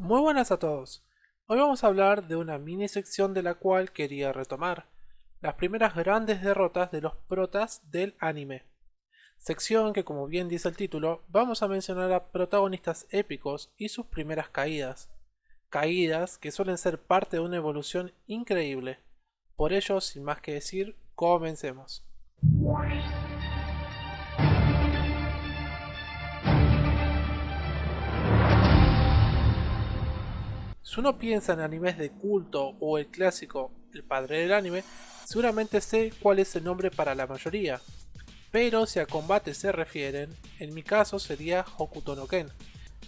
Muy buenas a todos. Hoy vamos a hablar de una mini sección de la cual quería retomar, las primeras grandes derrotas de los protas del anime. Sección que, como bien dice el título, vamos a mencionar a protagonistas épicos y sus primeras caídas. Caídas que suelen ser parte de una evolución increíble. Por ello, sin más que decir, comencemos. Si uno piensa en animes de culto o el clásico El padre del anime, seguramente sé cuál es el nombre para la mayoría. Pero si a combate se refieren, en mi caso sería Hokuto no Ken,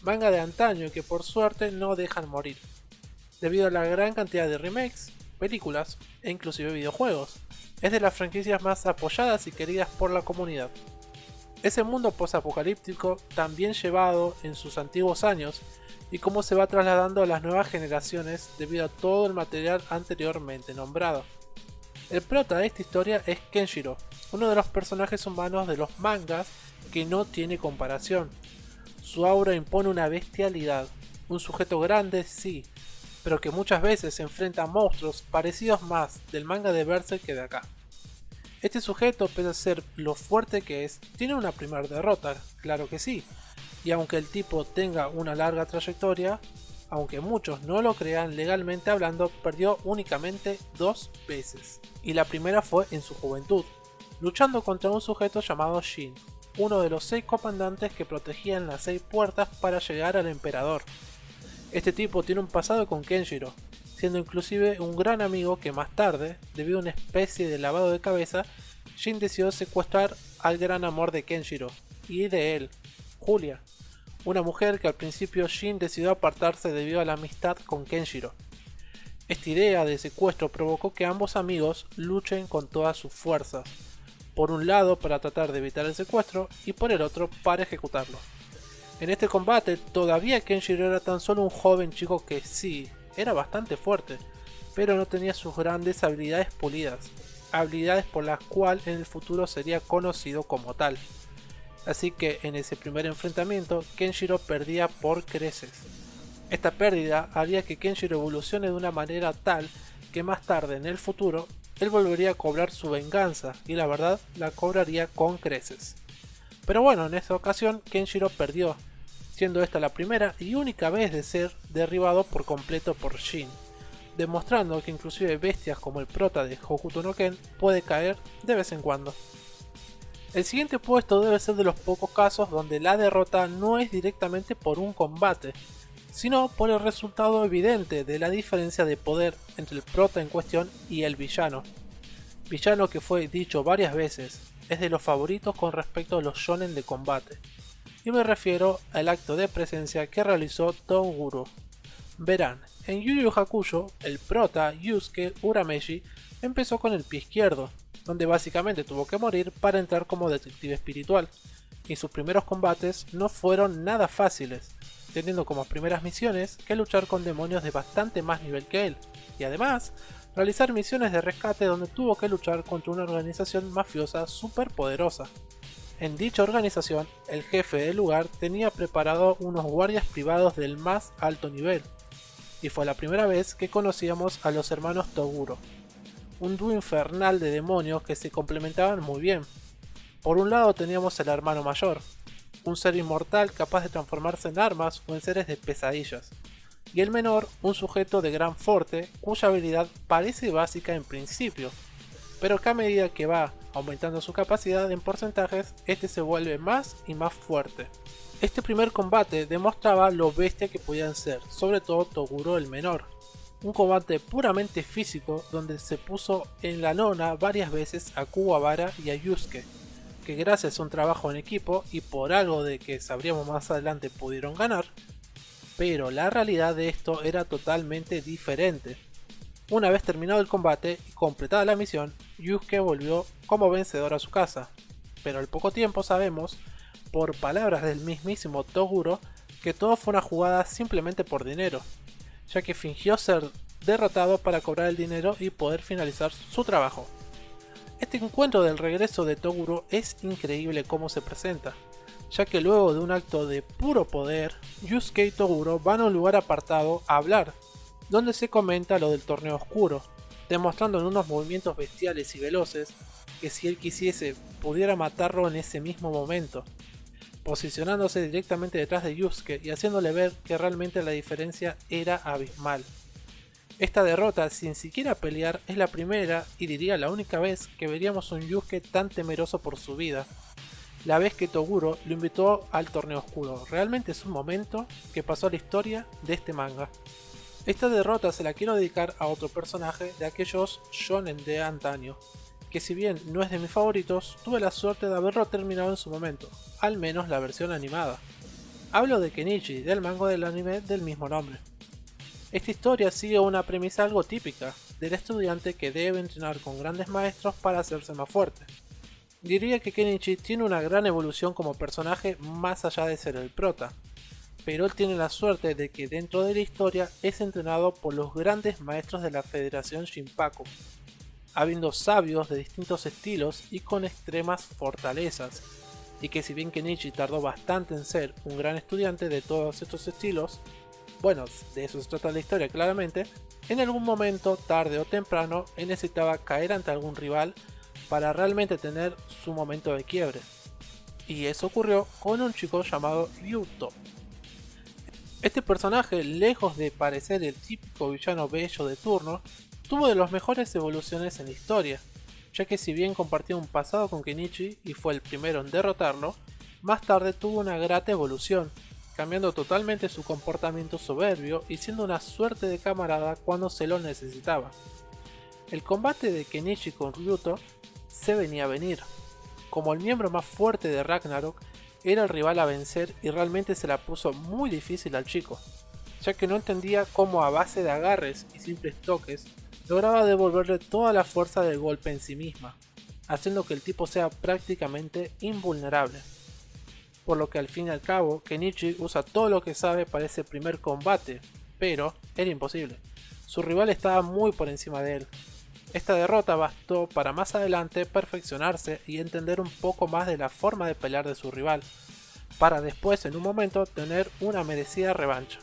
manga de antaño y que por suerte no dejan morir, debido a la gran cantidad de remakes, películas e inclusive videojuegos. Es de las franquicias más apoyadas y queridas por la comunidad. Ese mundo post-apocalíptico tan bien llevado en sus antiguos años y cómo se va trasladando a las nuevas generaciones debido a todo el material anteriormente nombrado. El prota de esta historia es Kenshiro, uno de los personajes humanos de los mangas que no tiene comparación. Su aura impone una bestialidad, un sujeto grande sí, pero que muchas veces se enfrenta a monstruos parecidos más del manga de Berserk que de acá. Este sujeto, pese a ser lo fuerte que es, tiene una primera derrota, claro que sí, y aunque el tipo tenga una larga trayectoria, aunque muchos no lo crean legalmente hablando, perdió únicamente 2 veces, y la primera fue en su juventud, luchando contra un sujeto llamado Shin, uno de los 6 comandantes que protegían las 6 puertas para llegar al emperador. Este tipo tiene un pasado con Kenshiro, siendo inclusive un gran amigo que más tarde, debido a una especie de lavado de cabeza, Shin decidió secuestrar al gran amor de Kenshiro, y de él, Julia, una mujer que al principio Shin decidió apartarse debido a la amistad con Kenshiro. Esta idea de secuestro provocó que ambos amigos luchen con todas sus fuerzas, por un lado para tratar de evitar el secuestro y por el otro para ejecutarlo. En este combate todavía Kenshiro era tan solo un joven chico que sí, era bastante fuerte, pero no tenía sus grandes habilidades pulidas, habilidades por las cuales en el futuro sería conocido como tal. Así que en ese primer enfrentamiento Kenshiro perdía por creces. Esta pérdida haría que Kenshiro evolucione de una manera tal que más tarde en el futuro él volvería a cobrar su venganza y la verdad la cobraría con creces. Pero bueno, en esta ocasión Kenshiro perdió, siendo esta la primera y única vez de ser derribado por completo por Shin, demostrando que inclusive bestias como el prota de Hokuto no Ken puede caer de vez en cuando. El siguiente puesto debe ser de los pocos casos donde la derrota no es directamente por un combate, sino por el resultado evidente de la diferencia de poder entre el prota en cuestión y el villano. Villano que fue dicho varias veces, es de los favoritos con respecto a los shonen de combate, y me refiero al acto de presencia que realizó Toguro. Verán, en Yu Yu Hakusho, el prota Yusuke Urameshi empezó con el pie izquierdo, donde básicamente tuvo que morir para entrar como detective espiritual, y sus primeros combates no fueron nada fáciles, teniendo como primeras misiones que luchar con demonios de bastante más nivel que él, y además realizar misiones de rescate donde tuvo que luchar contra una organización mafiosa super poderosa. En dicha organización, el jefe del lugar tenía preparado unos guardias privados del más alto nivel, y fue la primera vez que conocíamos a los hermanos Toguro, un dúo infernal de demonios que se complementaban muy bien. Por un lado teníamos el hermano mayor, un ser inmortal capaz de transformarse en armas o en seres de pesadillas, y el menor, un sujeto de gran porte cuya habilidad parece básica en principio, pero que a medida que va aumentando su capacidad en porcentajes, este se vuelve más y más fuerte. Este primer combate demostraba lo bestia que podían ser, sobre todo Toguro el menor. Un combate puramente físico donde se puso en la lona varias veces a Kuwabara y a Yusuke, que gracias a un trabajo en equipo y por algo de que sabríamos más adelante pudieron ganar, pero la realidad de esto era totalmente diferente. Una vez terminado el combate y completada la misión, Yusuke volvió como vencedor a su casa, pero al poco tiempo sabemos, por palabras del mismísimo Toguro, que todo fue una jugada simplemente por dinero, ya que fingió ser derrotado para cobrar el dinero y poder finalizar su trabajo. Este encuentro del regreso de Toguro es increíble cómo se presenta, ya que luego de un acto de puro poder, Yusuke y Toguro van a un lugar apartado a hablar, donde se comenta lo del torneo oscuro, demostrando en unos movimientos bestiales y veloces que si él quisiese pudiera matarlo en ese mismo momento, posicionándose directamente detrás de Yusuke y haciéndole ver que realmente la diferencia era abismal. Esta derrota, sin siquiera pelear, es la primera y diría la única vez que veríamos un Yusuke tan temeroso por su vida. La vez que Toguro lo invitó al torneo oscuro, realmente es un momento que pasó a la historia de este manga. Esta derrota se la quiero dedicar a otro personaje de aquellos shonen de antaño, que si bien no es de mis favoritos, tuve la suerte de haberlo terminado en su momento, al menos la versión animada. Hablo de Kenichi, del manga del anime del mismo nombre. Esta historia sigue una premisa algo típica, del estudiante que debe entrenar con grandes maestros para hacerse más fuerte. Diría que Kenichi tiene una gran evolución como personaje más allá de ser el prota, pero él tiene la suerte de que dentro de la historia es entrenado por los grandes maestros de la Federación Shinpaku, habiendo sabios de distintos estilos y con extremas fortalezas, y que si bien Kenichi tardó bastante en ser un gran estudiante de todos estos estilos, bueno, de eso se trata la historia claramente, en algún momento, tarde o temprano, él necesitaba caer ante algún rival para realmente tener su momento de quiebre. Y eso ocurrió con un chico llamado Ryuto. Este personaje, lejos de parecer el típico villano bello de turno, tuvo de las mejores evoluciones en la historia, ya que si bien compartió un pasado con Kenichi y fue el primero en derrotarlo, más tarde tuvo una grata evolución, cambiando totalmente su comportamiento soberbio y siendo una suerte de camarada cuando se lo necesitaba. El combate de Kenichi con Ryuto se venía a venir. Como el miembro más fuerte de Ragnarok, era el rival a vencer y realmente se la puso muy difícil al chico, ya que no entendía cómo a base de agarres y simples toques lograba devolverle toda la fuerza del golpe en sí misma, haciendo que el tipo sea prácticamente invulnerable. Por lo que al fin y al cabo, Kenichi usa todo lo que sabe para ese primer combate, pero era imposible. Su rival estaba muy por encima de él. Esta derrota bastó para más adelante perfeccionarse y entender un poco más de la forma de pelear de su rival, para después en un momento tener una merecida revancha.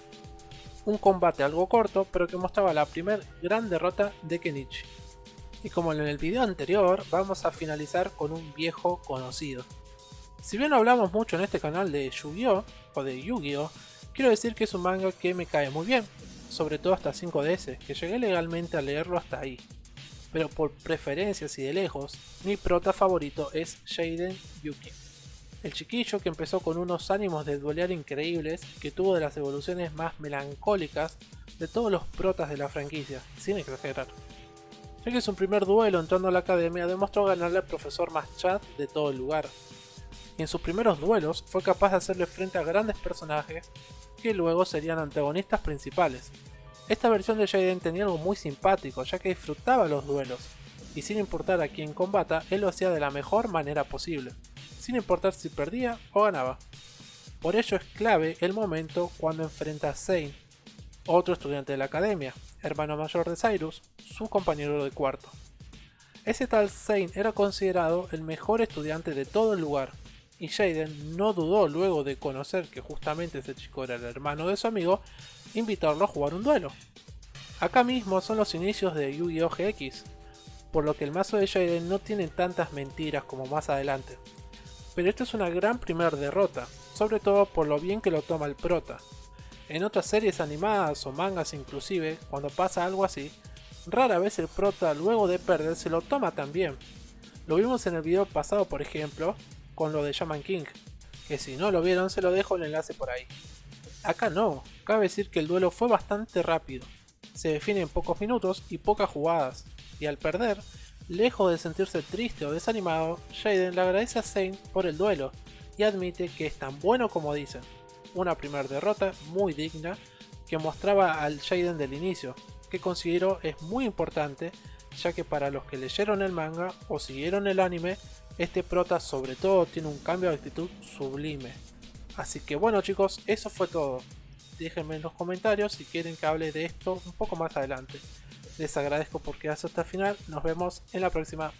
Un combate algo corto, pero que mostraba la primera gran derrota de Kenichi. Y como en el video anterior, vamos a finalizar con un viejo conocido. Si bien no hablamos mucho en este canal de Yu-Gi-Oh! O de Yu-Gi-Oh!, quiero decir que es un manga que me cae muy bien, sobre todo hasta 5DS, que llegué legalmente a leerlo hasta ahí. Pero por preferencias y de lejos, mi prota favorito es Jaden Yuki. El chiquillo que empezó con unos ánimos de duelear increíbles, que tuvo de las evoluciones más melancólicas de todos los protas de la franquicia, sin exagerar. Ya que en su primer duelo entrando a la academia demostró ganarle al profesor más chat de todo el lugar. Y en sus primeros duelos fue capaz de hacerle frente a grandes personajes que luego serían antagonistas principales. Esta versión de Jaden tenía algo muy simpático, ya que disfrutaba los duelos, y sin importar a quién combata, él lo hacía de la mejor manera posible, sin importar si perdía o ganaba. Por ello es clave el momento cuando enfrenta a Zane, otro estudiante de la academia, hermano mayor de Cyrus, su compañero de cuarto. Ese tal Zane era considerado el mejor estudiante de todo el lugar, y Jaden no dudó luego de conocer que justamente ese chico era el hermano de su amigo, invitarlo a jugar un duelo. Acá mismo son los inicios de Yu-Gi-Oh! GX, por lo que el mazo de Jaden no tiene tantas mentiras como más adelante. Pero esto es una gran primera derrota, sobre todo por lo bien que lo toma el prota. En otras series animadas o mangas inclusive, cuando pasa algo así, rara vez el prota luego de perder se lo toma tan bien. Lo vimos en el video pasado por ejemplo, con lo de Shaman King, que si no lo vieron se lo dejo el enlace por ahí. Acá no, cabe decir que el duelo fue bastante rápido, se define en pocos minutos y pocas jugadas, y al perder, lejos de sentirse triste o desanimado, Jaden le agradece a Zane por el duelo y admite que es tan bueno como dicen. Una primera derrota muy digna que mostraba al Jaden del inicio, que considero es muy importante, ya que para los que leyeron el manga o siguieron el anime, este prota sobre todo tiene un cambio de actitud sublime. Así que bueno chicos, eso fue todo. Déjenme en los comentarios si quieren que hable de esto un poco más adelante. Les agradezco por quedarse hasta el final, nos vemos en la próxima.